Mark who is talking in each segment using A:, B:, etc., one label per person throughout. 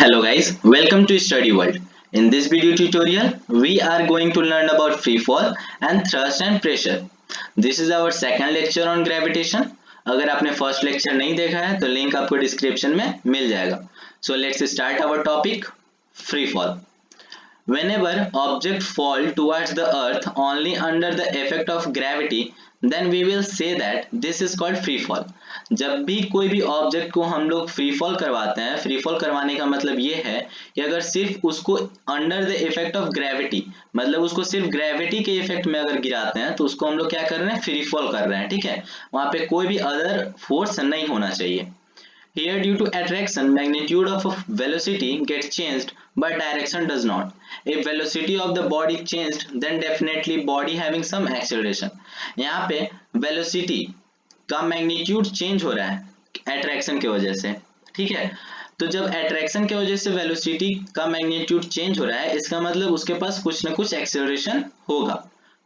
A: Hello guys, welcome to StudyWorld. In this video tutorial, we are going to learn about free fall and thrust and pressure. This is our second lecture on gravitation. अगर आपने first lecture नहीं देखा है तो link आपको description में मिल जाएगा. So let's start our topic, free fall. Whenever objects fall towards the earth only under the effect of gravity, then we will say that this is called free fall. जब भी कोई भी object को हम लोग free fall करवाते हैं, free fall करवाने का मतलब ये है कि अगर सिर्फ उसको under the effect of gravity, मतलब उसको सिर्फ ग्रेविटी के इफेक्ट में अगर गिराते हैं तो उसको हम लोग क्या कर रहे हैं, फ्री फॉल कर रहे हैं. ठीक है, वहां पे कोई भी अदर फोर्स नहीं होना चाहिए. Here, due to attraction, magnitude of velocity gets changed, but direction does not. If velocity of the body changed, then definitely body having some acceleration. यहाँ पे velocity का magnitude change हो रहा है attraction की वजह से. ठीक है, तो जब attraction की वजह से velocity का magnitude change हो रहा है, इसका मतलब उसके पास कुछ ना कुछ acceleration होगा.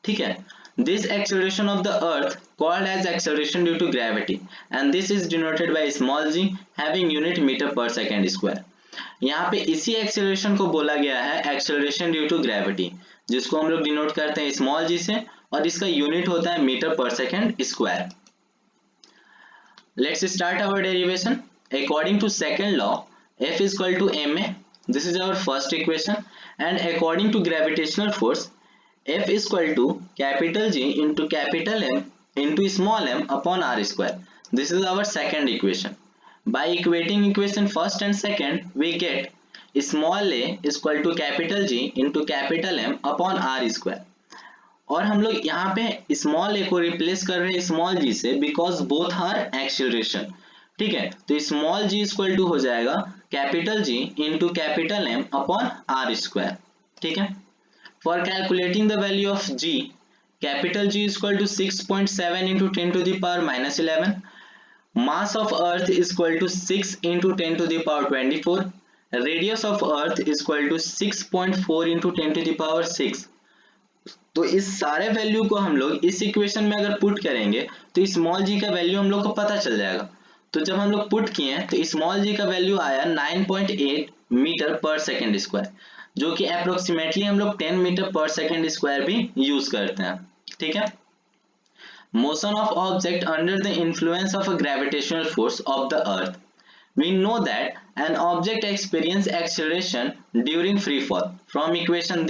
A: ठीक है, this acceleration of the earth called as acceleration due to gravity, and this is denoted by small g having unit meter per second square. यहाँ पे इसी acceleration को बोला गया है acceleration due to gravity, जिसको हम लोग डिनोट करते हैं स्मॉल g से, और इसका यूनिट होता है मीटर पर second square. Let's start our derivation. According to second law, F is equal to ma. This is our first equation, and according to gravitational force, F is equal to capital G into capital M into small m upon r square. This is our second equation. By equating equation first and second, we get small a is equal to capital G into capital M upon r square. और हम लोग यहाँ पे small ए को replace कर रहे हैं small जी से, बिकॉज बोथ आर एक्सीलरेशन. ठीक है, तो स्मॉल जी इक्वल टू हो जाएगा capital G into capital M upon R square. ठीक है, for calculating the value of G, capital G equal to 6.7 into 10 to the power -11, mass of earth equal to 6 into 10 to the power 24, radius of earth equal to 6.4 into 10 to the power 6. तो इस सारे value को हम लोग इस equation में अगर put करेंगे तो स्मॉल जी का वैल्यू हम लोग को पता चल जाएगा. तो जब हम लोग पुट किए तो स्मॉल जी का वैल्यू आया 9.8 मीटर पर सेकेंड स्क्वायर, जो कि अप्रोक्सीमेटली हम लोग 10 मीटर पर सेकेंड स्क्वायर भी यूज करते हैं. ठीक है, motion of object under the influence of a gravitational force of the earth. We know that an object experience acceleration during free fall. From equation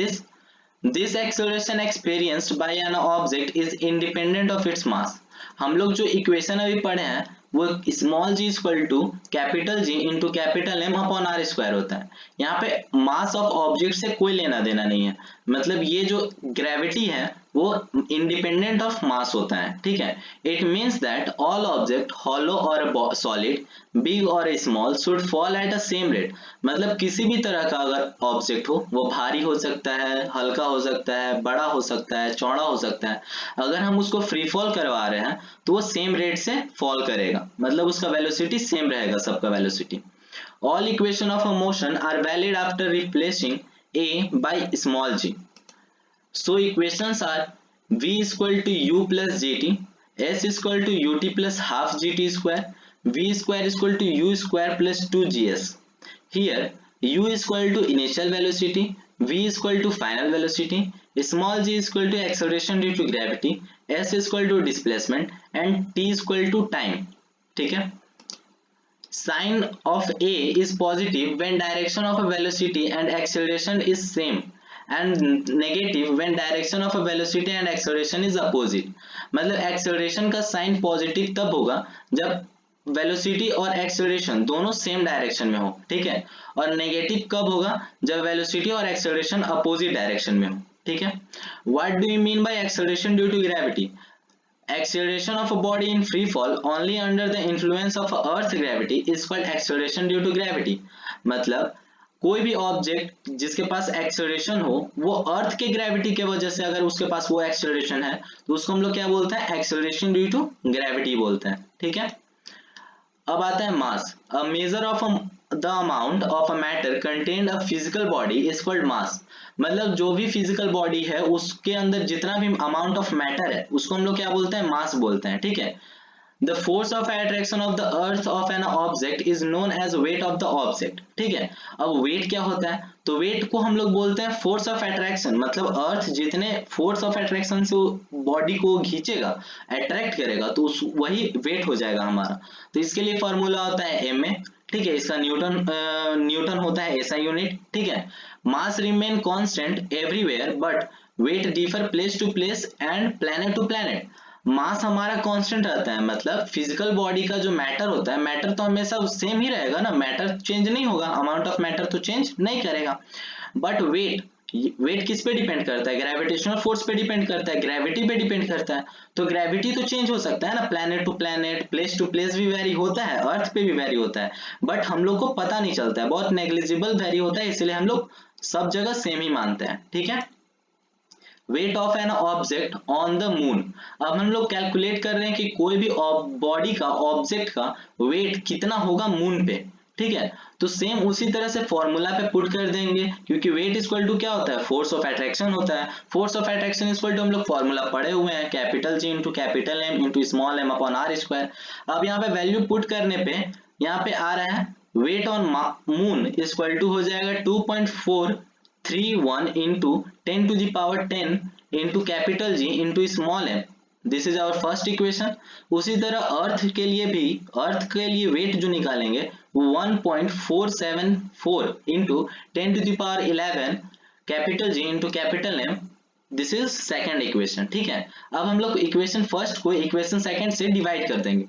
A: this acceleration experienced by an object is independent of its mass. हम लोग जो equation अभी पढ़े हैं वो small G equal to capital G into capital M upon R square होता है. यहाँ पे मास ऑफ ऑब्जेक्ट से कोई लेना देना नहीं है, मतलब ये जो ग्रेविटी है वो इंडिपेंडेंट ऑफ मास होता है. ठीक है, it means that all object hollow और सॉलिड, बिग और small, should fall at a same rate. मतलब किसी भी तरह का अगर ऑब्जेक्ट हो, वो भारी हो सकता है, हल्का हो सकता है, बड़ा हो सकता है, चौड़ा हो सकता है, अगर हम उसको फ्री फॉल करवा रहे हैं तो वो सेम रेट से फॉल करेगा, मतलब उसका वेलोसिटी सेम रहेगा सबका velocity. All equation of a motion are valid after replacing a by small g. So equations are v is equal to u plus gt, s is equal to ut plus half gt square, v square is equal to u square plus 2gs. Here u is equal to initial velocity, v is equal to final velocity, small g is equal to acceleration due to gravity, s is equal to displacement, and t is equal to time. ठीक है, sign of a is positive when direction of a velocity and acceleration is same, and negative when direction of a velocity and acceleration is opposite. मतलब acceleration का sign positive तब होगा जब velocity और acceleration दोनों same direction में हो. ठीक है, और नेगेटिव कब होगा, जब वेलोसिटी और एक्सेलरेशन अपोजिट डायरेक्शन में हो. ठीक है, what do you mean by acceleration due to gravity? Acceleration of a body in free fall only under the influence of earth gravity is called acceleration due to gravity. मतलब कोई भी object जिसके पास acceleration हो, वो अर्थ के gravity के वजह से अगर उसके पास वो एक्सेलरेशन है तो उसको हम लोग क्या बोलते हैं, एक्सेलरेशन ड्यू टू ग्रेविटी बोलते हैं. ठीक है, अब आता है mass. A measure of the amount of a matter contained a physical body is called mass. मतलब जो भी फिजिकल बॉडी है उसके अंदर जितना भी अमाउंट ऑफ मैटर है उसको हम लोग क्या बोलते हैं, मास बोलते हैं. ठीक है, the force of attraction of the earth of an object is known as weight of the object. ठीक है, अब वेट क्या होता है, तो वेट को हम लोग बोलते हैं फोर्स ऑफ अट्रैक्शन, मतलब अर्थ जितने फोर्स ऑफ अट्रैक्शन से बॉडी को खींचेगा, अट्रैक्ट करेगा, तो वही वेट हो जाएगा हमारा। तो इसके लिए फॉर्मूला होता है एम ए। ठीक है, इसका न्यूटन होता है ऐसा यूनिट। ठीक है, mass remain constant everywhere but weight differ place to place and planet to planet. Mass हमारा कांस्टेंट रहता है, मतलब फिजिकल बॉडी का जो मैटर होता है, मैटर तो हमेशा सेम ही रहेगा ना, मैटर चेंज नहीं होगा, अमाउंट ऑफ मैटर तो चेंज नहीं करेगा। बट वेट किस पे डिपेंड करता है, ग्रेविटेशनल फोर्स पे डिपेंड करता है, ग्रेविटी पे डिपेंड करता है। तो ग्रेविटी तो चेंज हो सकता है ना, planet to planet, place to place भी वेरी होता है, अर्थ पे भी वेरी होता है, बट हम लोग को पता नहीं चलता है, बहुत नेग्लिजिबल वेरी होता है, इसलिए हम लोग सब जगह सेम ही मानते हैं। ठीक है, weight of an object on the moon. अब हम लोग कैलकुलेट कर रहे हैं कि कोई भी बॉडी का, ऑब्जेक्ट का वेट कितना होगा मून पे। ठीक है, तो सेम उसी तरह से फॉर्मूला पे पुट कर देंगे, क्योंकि वेट इक्वल टू क्या होता है, फोर्स ऑफ अट्रैक्शन होता है। Force of attraction equal to हम लोग फॉर्मूला पढ़े हुए हैं, capital G into capital M into small M upon R square. अब यहाँ पे वैल्यू पुट करने पे यहाँ पे आ रहा है weight on moon equal to हो जाएगा 2.431 into 10 to the power 10 into capital G into small m। This is our first equation. उसी तरह अर्थ के लिए भी, अर्थ के लिए वेट जो निकालेंगे वो 1.474 into 10 to the power 11 capital G into capital M। This is second equation. ठीक है, अब हम लोग इक्वेशन फर्स्ट को इक्वेशन सेकेंड से डिवाइड कर देंगे।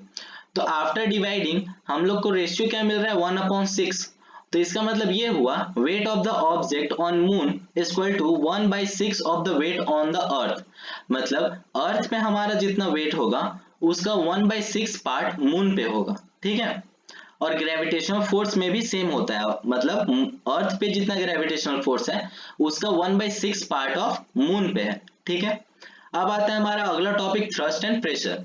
A: तो आफ्टर डिवाइडिंग हम लोग को रेशियो क्या मिल रहा है, 1/6। तो इसका मतलब ये हुआ weight of the object on moon equal to 1/6 of the weight on the earth. मतलब अर्थ पे हमारा जितना वेट होगा उसका 1/6 पार्ट मून पे होगा। ठीक है, और ग्रेविटेशनल फोर्स में भी सेम होता है, मतलब अर्थ पे जितना ग्रेविटेशनल फोर्स है उसका 1/6 पार्ट ऑफ मून पे है। ठीक है, अब आता है हमारा अगला topic, thrust and pressure.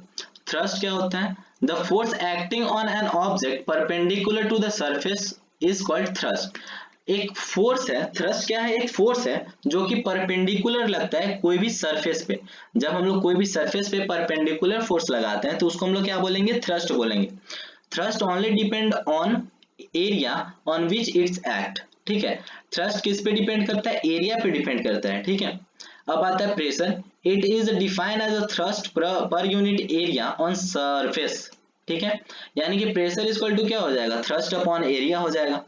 A: Thrust क्या होता है, the force acting on an object perpendicular to the surface is called thrust. एक फोर्स है, थ्रस्ट क्या है, एक फोर्स है जो कि परपेंडिकुलर लगता है कोई भी सरफेस पे। जब हम लोग कोई भी सरफेस पे परपेंडिकुलर फोर्स लगाते हैं तो उसको हम लोग क्या बोलेंगे, थ्रस्ट बोलेंगे। Thrust only depend on area on which it's act. ठीक है, थ्रस्ट किस पे डिपेंड करता है, एरिया पे डिपेंड करता है। ठीक है, अब आता है pressure. It is defined as a thrust per unit area on surface. ठीक है, यानी कि प्रेशर इक्वल टू क्या हो जाएगा, थ्रस्ट अपॉन एरिया हो जाएगा।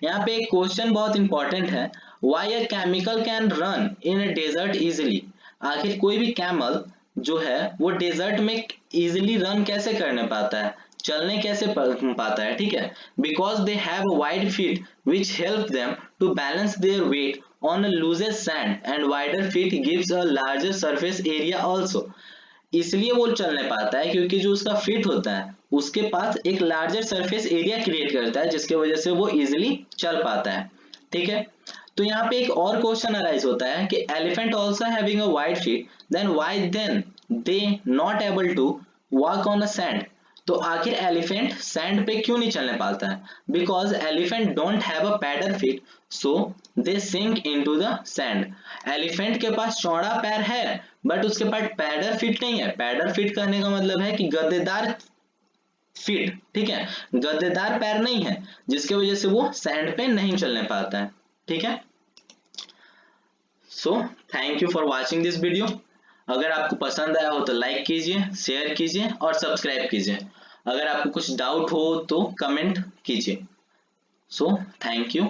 A: यहाँ पे एक क्वेश्चन बहुत इंपॉर्टेंट है, why a camel can run in a desert easily. आखिर कोई भी कैमल जो है वो डेजर्ट में इजिली रन कैसे करने पाता है, चलने कैसे पाता है। ठीक है, because they have wide feet which help them to balance their weight on a looser sand and wider feet gives a larger surface area also. इसलिए वो चलने पाता है क्योंकि जो उसका फिट होता है उसके पास एक लार्जर सरफेस एरिया क्रिएट करता है, जिसके वजह से वो इजिली चल पाता है। ठीक है, तो यहाँ पे एक और क्वेश्चन अराइज होता है कि elephant also having a wide feet then why then they not able to walk on a sand. तो आखिर एलिफेंट सैंड पे क्यों नहीं चलने पाता है, because elephant don't have a padded feet so they sink into the sand. Elephant के पास चौड़ा पैर है बट उसके पास पैडल फीट नहीं है। पैडल फीट कहने का मतलब है कि गद्देदार फीट। ठीक है, गद्देदार पैर नहीं है, जिसकी वजह से वो सैंड पे नहीं चलने पाता है। ठीक है, so thank you for watching this video. अगर आपको पसंद आया हो तो लाइक कीजिए, शेयर कीजिए और सब्सक्राइब कीजिए। अगर आपको कुछ डाउट हो तो कमेंट कीजिए। So thank you.